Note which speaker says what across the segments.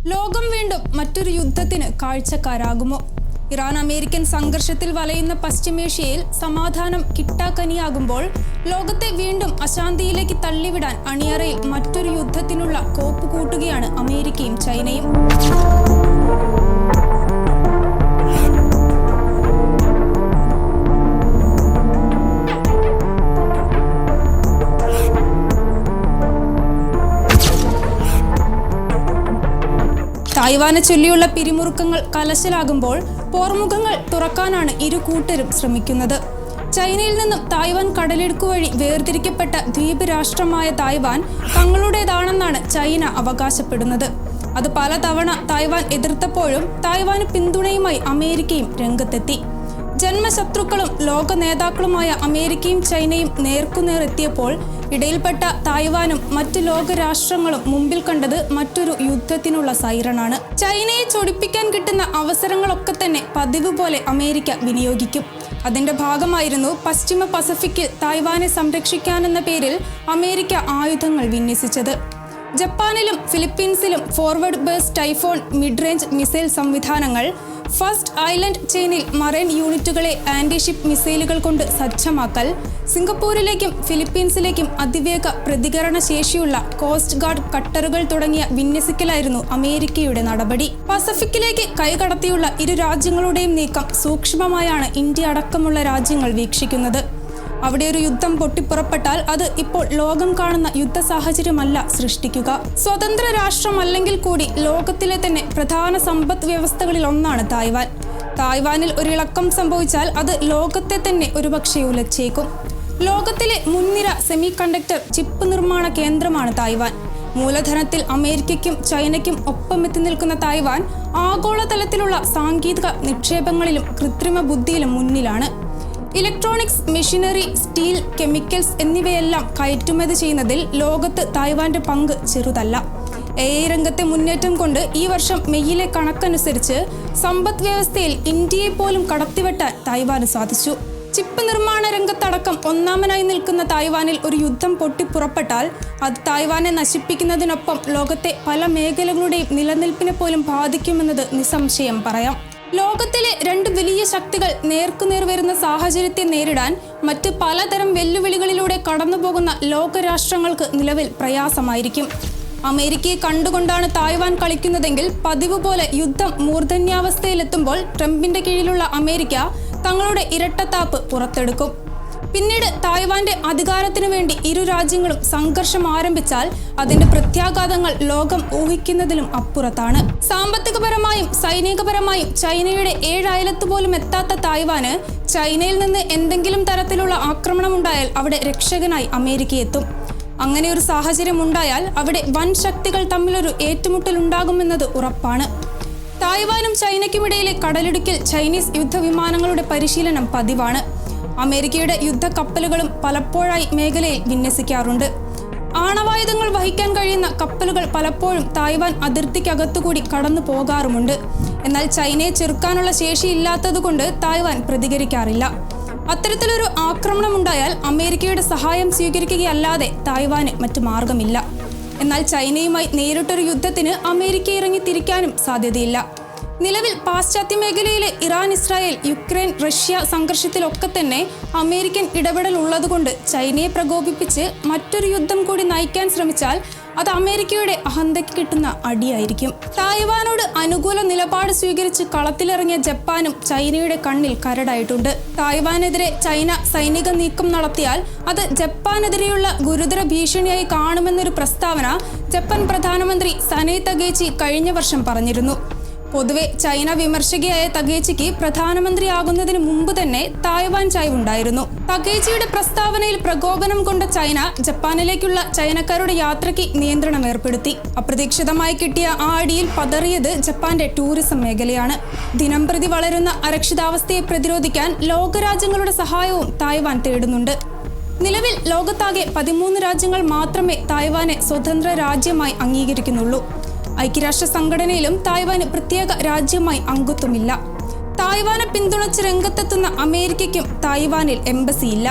Speaker 1: ലോകം വീണ്ടും മറ്റൊരു യുദ്ധത്തിന് കാഴ്ചക്കാരാകുമോ? ഇറാൻ അമേരിക്കൻ സംഘർഷത്തിൽ വലയുന്ന പശ്ചിമേഷ്യയിൽ സമാധാനം കിട്ടാക്കനിയാകുമ്പോൾ ലോകത്തെ വീണ്ടും അശാന്തിയിലേക്ക് തള്ളിവിടാൻ അണിയറയിൽ മറ്റൊരു യുദ്ധത്തിനുള്ള കോപ്പ് കൂട്ടുകയാണ് അമേരിക്കയും ചൈനയും. തായ്വാനെ ചൊല്ലിയുള്ള പിരിമുറുക്കങ്ങൾ കലശലാകുമ്പോൾ പോർമുഖങ്ങൾ തുറക്കാനാണ് ഇരു കൂട്ടരും ശ്രമിക്കുന്നത്. ചൈനയിൽ നിന്നും തായ്വാൻ കടലിടുക്ക് വഴി വേർതിരിക്കപ്പെട്ട ദ്വീപ് രാഷ്ട്രമായ തായ്വാൻ തങ്ങളുടേതാണെന്നാണ് ചൈന അവകാശപ്പെടുന്നത്. അത് പലതവണ തായ്വാൻ എതിർത്തപ്പോഴും തായ്വാന് പിന്തുണയുമായി അമേരിക്കയും രംഗത്തെത്തി. ജന്മശത്രുക്കളും ലോക നേതാക്കളുമായ അമേരിക്കയും ചൈനയും നേർക്കുനേർ എത്തിയപ്പോൾ ഇടയിൽപ്പെട്ട തായ്വാനും മറ്റു ലോകരാഷ്ട്രങ്ങളും മുമ്പിൽ കണ്ടത് മറ്റൊരു യുദ്ധത്തിനുള്ള സൈറണാണ്. ചൈനയെ ചൊടിപ്പിക്കാൻ കിട്ടുന്ന അവസരങ്ങളൊക്കെ തന്നെ പതിവ് പോലെ അമേരിക്ക വിനിയോഗിക്കും. അതിന്റെ ഭാഗമായിരുന്നു പശ്ചിമ പസഫിക്കിൽ തായ്വാനെ സംരക്ഷിക്കാനെന്ന പേരിൽ അമേരിക്ക ആയുധങ്ങൾ വിന്യസിച്ചത്. ജപ്പാനിലും ഫിലിപ്പീൻസിലും forward base Typhon mid range missile സംവിധാനങ്ങൾ, ഫസ്റ്റ് ഐലൻഡ് ചെയിനിൽ മറൈൻ യൂണിറ്റുകളെ ആന്റിഷിപ്പ് മിസൈലുകൾ കൊണ്ട് സജ്ജമാക്കൽ, സിംഗപ്പൂരിലേക്കും ഫിലിപ്പീൻസിലേക്കും അതിവേഗ പ്രതികരണ ശേഷിയുള്ള കോസ്റ്റ് ഗാർഡ് കട്ടറുകൾ തുടങ്ങിയ വിന്യസിക്കലായിരുന്നു അമേരിക്കയുടെ നടപടി. പസഫിക്കിലേക്ക് കൈകടത്തിയുള്ള ഇരു രാജ്യങ്ങളുടെയും നീക്കം സൂക്ഷ്മമായാണ് ഇന്ത്യ അടക്കമുള്ള രാജ്യങ്ങൾ വീക്ഷിക്കുന്നത്. അവിടെ ഒരു യുദ്ധം പൊട്ടിപ്പുറപ്പെട്ടാൽ അത് ഇപ്പോൾ ലോകം കാണുന്ന യുദ്ധ സാഹചര്യമല്ല സൃഷ്ടിക്കുക. സ്വതന്ത്ര രാഷ്ട്രമല്ലെങ്കിൽ കൂടി ലോകത്തിലെ തന്നെ പ്രധാന സമ്പദ് വ്യവസ്ഥകളിൽ ഒന്നാണ് തായ്വാൻ. തായ്വാനിൽ ഒരു ഇളക്കം സംഭവിച്ചാൽ അത് ലോകത്തെ തന്നെ ഒരുപക്ഷെ ഉലച്ചേക്കും. ലോകത്തിലെ മുൻനിര സെമി കണ്ടക്ടർ ചിപ്പ് നിർമ്മാണ കേന്ദ്രമാണ് തായ്വാൻ. മൂലധനത്തിൽ അമേരിക്കയ്ക്കും ചൈനയ്ക്കും ഒപ്പമെത്തി നിൽക്കുന്ന തായ്വാൻ ആഗോളതലത്തിലുള്ള സാങ്കേതിക നിക്ഷേപങ്ങളിലും കൃത്രിമ ബുദ്ധിയിലും മുന്നിലാണ്. ഇലക്ട്രോണിക്സ്, മെഷീനറി, സ്റ്റീൽ, കെമിക്കൽസ് എന്നിവയെല്ലാം കയറ്റുമതി ചെയ്യുന്നതിൽ ലോകത്ത് തായ്വാന്റെ പങ്ക് ചെറുതല്ല. AI രംഗത്തെ മുന്നേറ്റം കൊണ്ട് ഈ വർഷം മെയ്യിലെ കണക്കനുസരിച്ച് സമ്പദ് വ്യവസ്ഥയിൽ ഇന്ത്യയെ പോലും കടത്തിവെട്ടാൻ തായ്വാന് സാധിച്ചു. ചിപ്പ് നിർമ്മാണ രംഗത്തടക്കം ഒന്നാമനായി നിൽക്കുന്ന തായ്വാനിൽ ഒരു യുദ്ധം പൊട്ടിപ്പുറപ്പെട്ടാൽ അത് തായ്വാനെ നശിപ്പിക്കുന്നതിനൊപ്പം ലോകത്തെ പല മേഖലകളുടെയും നിലനിൽപ്പിനെ പോലും ബാധിക്കുമെന്നത് നിസ്സംശയം പറയാം. ലോകത്തിലെ രണ്ട് വലിയ ശക്തികൾ നേർക്കുനേർ വരുന്ന സാഹചര്യത്തെ നേരിടാൻ മറ്റ് പലതരം വെല്ലുവിളികളിലൂടെ കടന്നുപോകുന്ന ലോകരാഷ്ട്രങ്ങൾക്ക് നിലവിൽ പ്രയാസമായിരിക്കും. അമേരിക്കയെ കണ്ടുകൊണ്ടാണ് തായ്വാൻ കളിക്കുന്നതെങ്കിൽ പതിവ് പോലെ യുദ്ധം മൂർധന്യാവസ്ഥയിലെത്തുമ്പോൾ ട്രംപിന്റെ കീഴിലുള്ള അമേരിക്ക തങ്ങളുടെ ഇരട്ടത്താപ്പ് പുറത്തെടുക്കും. പിന്നീട് തായ്വാന്റെ അധികാരത്തിനു വേണ്ടി ഇരു രാജ്യങ്ങളും സംഘർഷം ആരംഭിച്ചാൽ അതിന്റെ പ്രത്യാഘാതങ്ങൾ ലോകം ഊഹിക്കുന്നതിലും അപ്പുറത്താണ്. സാമ്പത്തികപരമായും സൈനികപരമായും ചൈനയുടെ 7 അയലത്ത് പോലും എത്താത്ത തായ്വാന് ചൈനയിൽ നിന്ന് എന്തെങ്കിലും തരത്തിലുള്ള ആക്രമണമുണ്ടായാൽ അവിടെ രക്ഷകനായി അമേരിക്ക എത്തും. അങ്ങനെ ഒരു സാഹചര്യം ഉണ്ടായാൽ അവിടെ വൻ ശക്തികൾ തമ്മിലൊരു ഏറ്റുമുട്ടൽ ഉണ്ടാകുമെന്നത് ഉറപ്പാണ്. തായ്വാനും ചൈനയ്ക്കുമിടയിലെ കടലിടുക്കിൽ ചൈനീസ് യുദ്ധവിമാനങ്ങളുടെ പരിശീലനം പതിവാണ്. അമേരിക്കയുടെ യുദ്ധക്കപ്പലുകളും പലപ്പോഴായി മേഖലയിൽ വിന്യസിക്കാറുണ്ട്. ആണവായുധങ്ങൾ വഹിക്കാൻ കഴിയുന്ന കപ്പലുകൾ പലപ്പോഴും തായ്വാൻ അതിർത്തിക്കകത്തുകൂടി കടന്നു പോകാറുമുണ്ട്. എന്നാൽ ചൈനയെ ചെറുക്കാനുള്ള ശേഷിയില്ലാത്തതുകൊണ്ട് തായ്വാൻ പ്രതികരിക്കാറില്ല. അത്തരത്തിലൊരു ആക്രമണമുണ്ടായാൽ അമേരിക്കയുടെ സഹായം സ്വീകരിക്കുകയല്ലാതെ തായ്വാന് മറ്റു മാർഗമില്ല. എന്നാൽ ചൈനയുമായി നേരിട്ടൊരു യുദ്ധത്തിന് അമേരിക്ക ഇറങ്ങി തിരിക്കാനും സാധ്യതയില്ല. നിലവിൽ പാശ്ചാത്യ മേഖലയിലെ ഇറാൻ, ഇസ്രായേൽ, യുക്രൈൻ, റഷ്യ സംഘർഷത്തിലൊക്കെ തന്നെ അമേരിക്കൻ ഇടപെടൽ ഉള്ളതുകൊണ്ട് ചൈനയെ പ്രകോപിപ്പിച്ച് മറ്റൊരു യുദ്ധം കൂടി നയിക്കാൻ ശ്രമിച്ചാൽ അത് അമേരിക്കയുടെ അഹന്തയ്ക്ക് കിട്ടുന്ന അടിയായിരിക്കും. തായ്വാനോട് അനുകൂല നിലപാട് സ്വീകരിച്ച് കളത്തിലിറങ്ങിയ ജപ്പാനും ചൈനയുടെ കണ്ണിൽ കരടായിട്ടുണ്ട്. തായ്വാനെതിരെ ചൈന സൈനിക നീക്കം നടത്തിയാൽ അത് ജപ്പാനെതിരെയുള്ള ഗുരുതര ഭീഷണിയായി കാണുമെന്നൊരു പ്രസ്താവന ജപ്പാൻ പ്രധാനമന്ത്രി സനൈ തകേച്ചി കഴിഞ്ഞ വർഷം പറഞ്ഞിരുന്നു. പൊതുവെ ചൈന വിമർശകയായ തകേച്ചിക്ക് പ്രധാനമന്ത്രിയാകുന്നതിന് മുമ്പ് തന്നെ തായ്വാൻ ചായ്വുണ്ടായിരുന്നു. തകേച്ചിയുടെ പ്രസ്താവനയിൽ പ്രകോപനം കൊണ്ട ചൈന ജപ്പാനിലേക്കുള്ള ചൈനക്കാരുടെ യാത്രയ്ക്ക് നിയന്ത്രണം ഏർപ്പെടുത്തി. അപ്രതീക്ഷിതമായി കിട്ടിയ ആ അടിയിൽ പതറിയത് ജപ്പാന്റെ ടൂറിസം മേഖലയാണ്. ദിനംപ്രതി വളരുന്ന അരക്ഷിതാവസ്ഥയെ പ്രതിരോധിക്കാൻ ലോകരാജ്യങ്ങളുടെ സഹായവും തായ്വാൻ തേടുന്നുണ്ട്. നിലവിൽ ലോകത്താകെ 13 രാജ്യങ്ങൾ മാത്രമേ തായ്വാനെ സ്വതന്ത്ര രാജ്യമായി അംഗീകരിക്കുന്നുള്ളൂ. ഐക്യരാഷ്ട്ര സംഘടനയിലും തായ്വാന് പ്രത്യേക രാജ്യമായി അംഗത്വമില്ല. തായ്വാനെ പിന്തുണച്ച് രംഗത്തെത്തുന്ന അമേരിക്കയ്ക്കും തായ്വാനിൽ എംബസിയില്ല.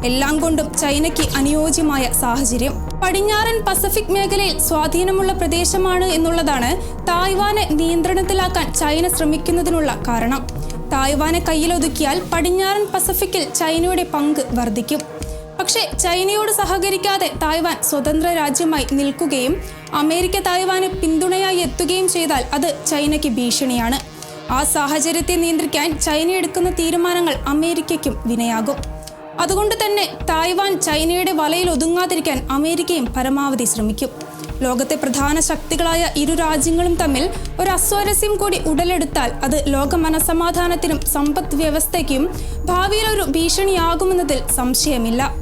Speaker 1: എല്ലാം കൊണ്ടും ചൈനയ്ക്ക് അനുയോജ്യമായ സാഹചര്യം. പടിഞ്ഞാറൻ പസഫിക് മേഖലയിൽ സ്വാധീനമുള്ള പ്രദേശമാണ് എന്നുള്ളതാണ് തായ്വാനെ നിയന്ത്രണത്തിലാക്കാൻ ചൈന ശ്രമിക്കുന്നതിനുള്ള കാരണം. തായ്വാനെ കയ്യിലൊതുക്കിയാൽ പടിഞ്ഞാറൻ പസഫിക്കിൽ ചൈനയുടെ പങ്ക് വർദ്ധിക്കും. പക്ഷേ ചൈനയോട് സഹകരിക്കാതെ തായ്വാൻ സ്വതന്ത്ര രാജ്യമായി നിൽക്കുകയും അമേരിക്ക തായ്വാന് പിന്തുണയായി എത്തുകയും ചെയ്താൽ അത് ചൈനയ്ക്ക് ഭീഷണിയാണ്. ആ സാഹചര്യത്തെ നിയന്ത്രിക്കാൻ ചൈന എടുക്കുന്ന തീരുമാനങ്ങൾ അമേരിക്കയ്ക്കും വിനയാകും. അതുകൊണ്ട് തന്നെ തായ്വാൻ ചൈനയുടെ വലയിൽ ഒതുങ്ങാതിരിക്കാൻ അമേരിക്കയും പരമാവധി ശ്രമിക്കും. ലോകത്തെ പ്രധാന ശക്തികളായ ഇരു രാജ്യങ്ങളും തമ്മിൽ ഒരു അസ്വാരസ്യം കൂടി ഉടലെടുത്താൽ അത് ലോക മനസമാധാനത്തിനും സമ്പദ് വ്യവസ്ഥയ്ക്കും ഭാവിയിൽ ഒരു ഭീഷണിയാകുമെന്നതിൽ സംശയമില്ല.